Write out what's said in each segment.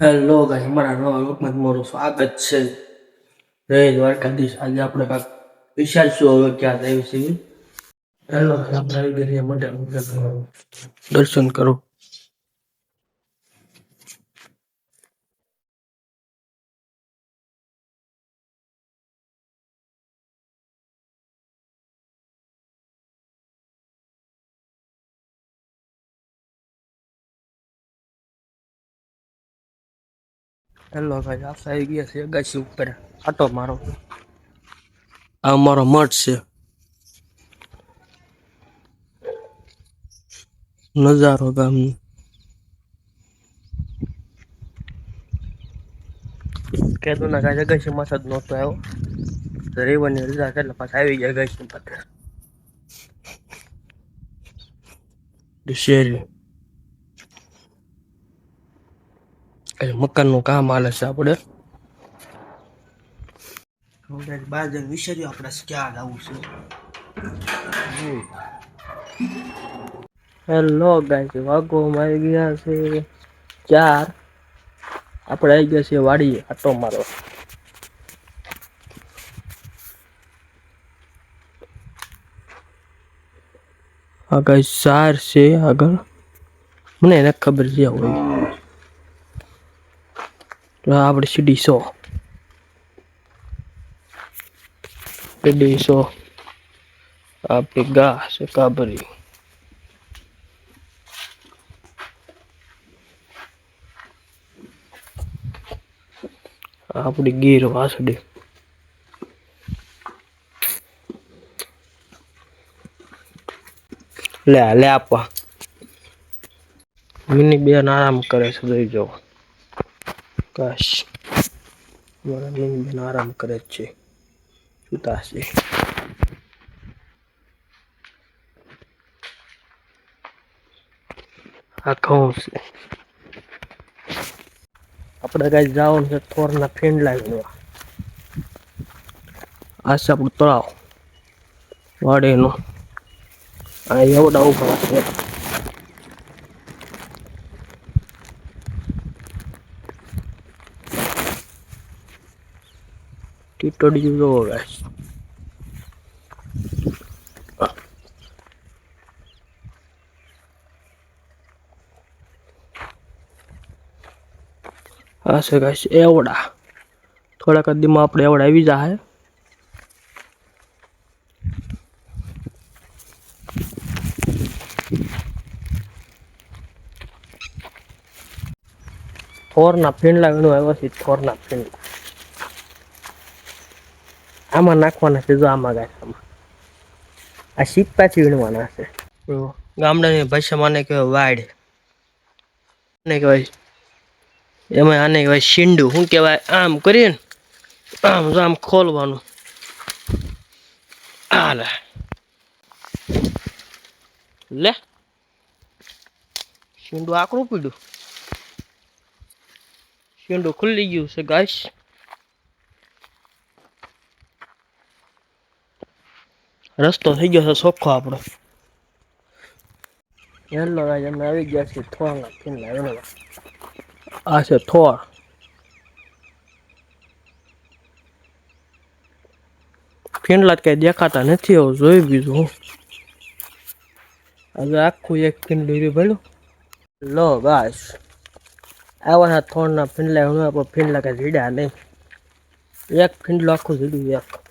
Hello guys, અમારા નવા લોકમાં તમારું સ્વાગત છે. જય દ્વારકાધીશ. આજે આપણે કાંક વિચારશું હવે ક્યાં જાય છે. હેલો આપણે આવી ગયા માટે દર્શન કરો. હેલો ગાઈસ, આપણે આવી ગયા છે અગાસી ઉપર આટો મારો. આ અમારો મઠ છે. નજારો ગામનો કેદુના કાંઈ અગાસી માં જ નહોતો આવ્યો. રવિવારની રજા છે એટલે પાછા આવી ગયા અગાસી પાસે. શેરી મકાનનું કામ હાલે છે. આપણે બાર જણ વિચાર્યું આપણે ક્યાં જવું છે. હેલો ગાઈસ, વાગો આવી ગયા છે 4. આપણે આવી ગયા છીએ વાડીએ આટો મારો. આ ગાઈસ 4 છે આગળ, મને એને ખબર છે હોય તો આપણે સીડી 100 આપણી ગા છે કાબરી. આપણી ગીર વાસડી. લે આપવા મિની બેન આરામ કરે છે. જોઈ જાઓ કાશ મારા મિની બેન આરામ કરે છે. સુતા છે. આ ઘઉં છે. આપણે કઈ જવાનું છે થોરના ફીંડલા વીણવા. આ છે આપણું તળાવ વાડીનું. આ એવડા ઉભા છે. ટીટોડી જોવો ગાઈસ. આ છે ગાઈસ એવડા. થોડાક દીમાં આપણે એવડા આવી જાય. થોરના ફીંડલા વીણવા આવ્યા છે. થોરના ફીંડલા આમાં નાખવાના છે. જો આમાં ગાઈસ, આમાં આ શીત પાછી વીણવાના છે. ગામડાની ભાષામાં આને કહેવાય વાડ. આને કહેવાય એમાં આને કહેવાય શીંડું. શું કહેવાય? આમ કરીએ ને આમ ખોલવાનું. હાલે લે શીંડું આકરું પીડ્યું. શીંડું ખુલ્લી ગયું છે ગાઈસ. રસ્તો થઈ ગયો છે ચોખ્ખો આપણો. હેલો ગાઈસ, અમે આવી ગયા છીએ થોરના ફીંડલા વીણવા. આ છે થોર. ફીંડલા કઈ દેખાતા નથી. એવું જોઈ બીજું હું આજે આખું એક ફીંડલું ભર્યું. લો ગાઈસ, આવા થોરના ફીંડલા વીણવા પણ ફીંડલા કઈ જીડ્યા નહીં. એક ફીંડલું આખું જીડ્યું. એક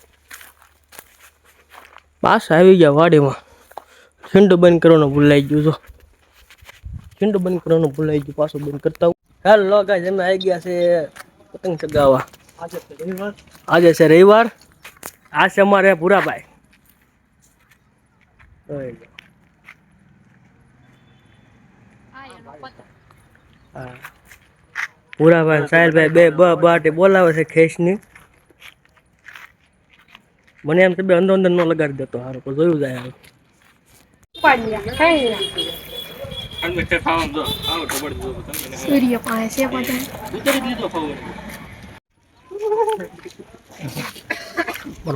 પાછા આવી ગયા વાડીમાં. ફીંડું બંધ કરવાનું ભૂલાઈ ગયું. જો ફીંડું બંધ કરવાનું ભૂલાઈ ગયું. પાછું બંધ કરતા. હેલો ગાઈસ, અમે આવી ગયા છે પતંગ ચગાવવા. આજે છે રવિવાર. આ છે અમારે ભૂરાભાઈ. ભૂરાભાઈ સાહેલભાઈ બે બાટી બોલાવે છે ખેસની. મને એમ બે અંદર અંદર ન લગાડી દેતો હારો તો જોયું જાય.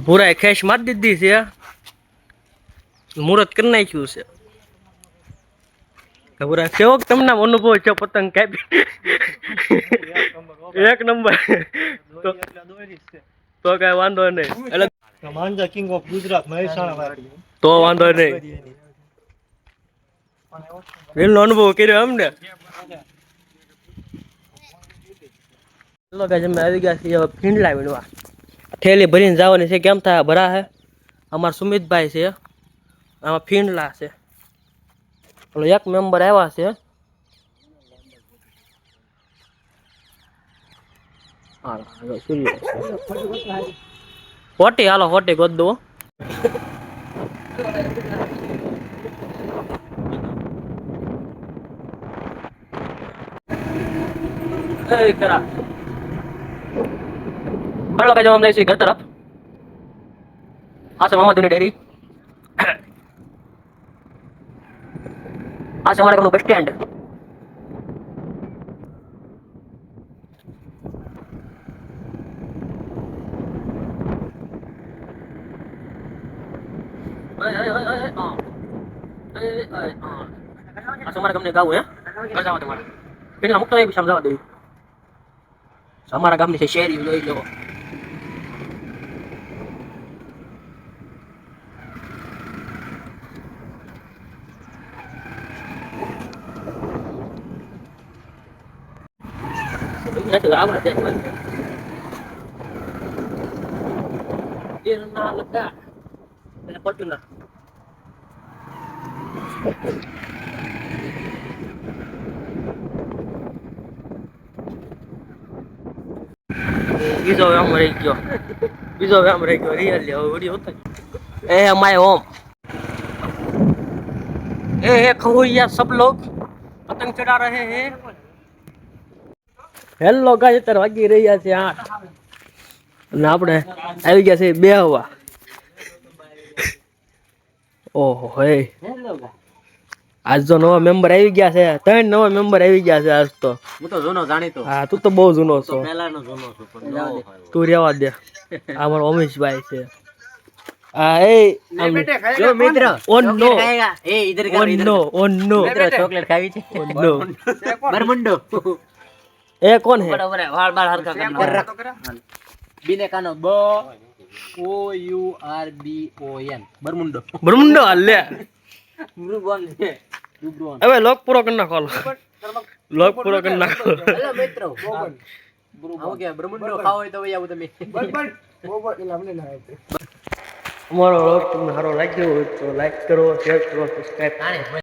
ભૂરાએ ખેસ મારી દીધી છે. મુહૂર્ત કરી નાખ્યું છે. પૂરા કેવો તમને અનુભવ છે પતંગ કાપી? એક નંબર. તો કઈ વાંધો નહીં. એટલે માંજા કિંગ ઓફ ગુજરાત મહેસાણા વાળી. તો વાંધો નહીં. એનો અનુભવ કર્યો એમ ને? ચલો ગાઈસ અમે આવી ગયા છીએ ફીંડલા વીણવા. થેલી ભરીને જવાની છે. કેમ થાય ભરા હે? અમારા સુમિતભાઈ છે, આમાં ફીંડલા છે. ઓલો એક મેમ્બર આવ્યા છે. હાલો હોટી હાલો હોટી ગોત દો. કરા હાલો કે જવા જઈશું ઘર તરફ. આ છે મોહમ્મદની ડેરી. આ છે અમારા ગામનું બસ સ્ટેન્ડ. અમારા ગામને ગાવું હે જવા તમારે પેલા મુક્ત નહીં સમજાવવા દઉં. અમારા ગામની છે શેરી જોઈ લો. બીજો વ્યામ રહી ગયો. રિયલ વિડીયો હતો. ए माय होम ए खवैया सब लोग पतंग चढ़ा रहे हैं. હેલો ગાઈસ અત્યારે વાગી રહ્યા છે 8 અને આપણે આવી ગયા છે બેહવા. ઓહો હે આજ તો નવા મેમ્બર આવી ગયા છે. 3 નવા મેમ્બર આવી ગયા છે આજ તો. હું તો જૂનો જાણીતો. હા તું તો બહુ જૂનો છો. પહેલાનો જૂનો છું પણ તું રહેવા દે. આ મારો અમીશભાઈ છે. આ એ જો મિત્ર ઓન નો એ ઇધર કર ઇધર ઓન નો મિત્ર ચોકલેટ ખાવી છે. નો બરમુંડો એ કોણ હે? બરાબર વાળ બાળ હરકા કર. બીને કાનો B O U R B O N બરમુંડો. બ્રહ્મંડો હાલે બ્રુબોન છે બ્રુબોન. હવે લોક પૂરો કરી નાખો. લોક પૂરો કરી નાખો. હેલો મિત્રો બોબન આવો કે બ્રહ્મંડો ખાવ હોય તો ભાઈ આવો તમે બોબન બોબન એટલે અમને ના આવે. અમારો વ્લોગ તમને સારો લાગ્યો હોય તો લાઈક કરો, શેર કરો, સબસ્ક્રાઇબ કરો.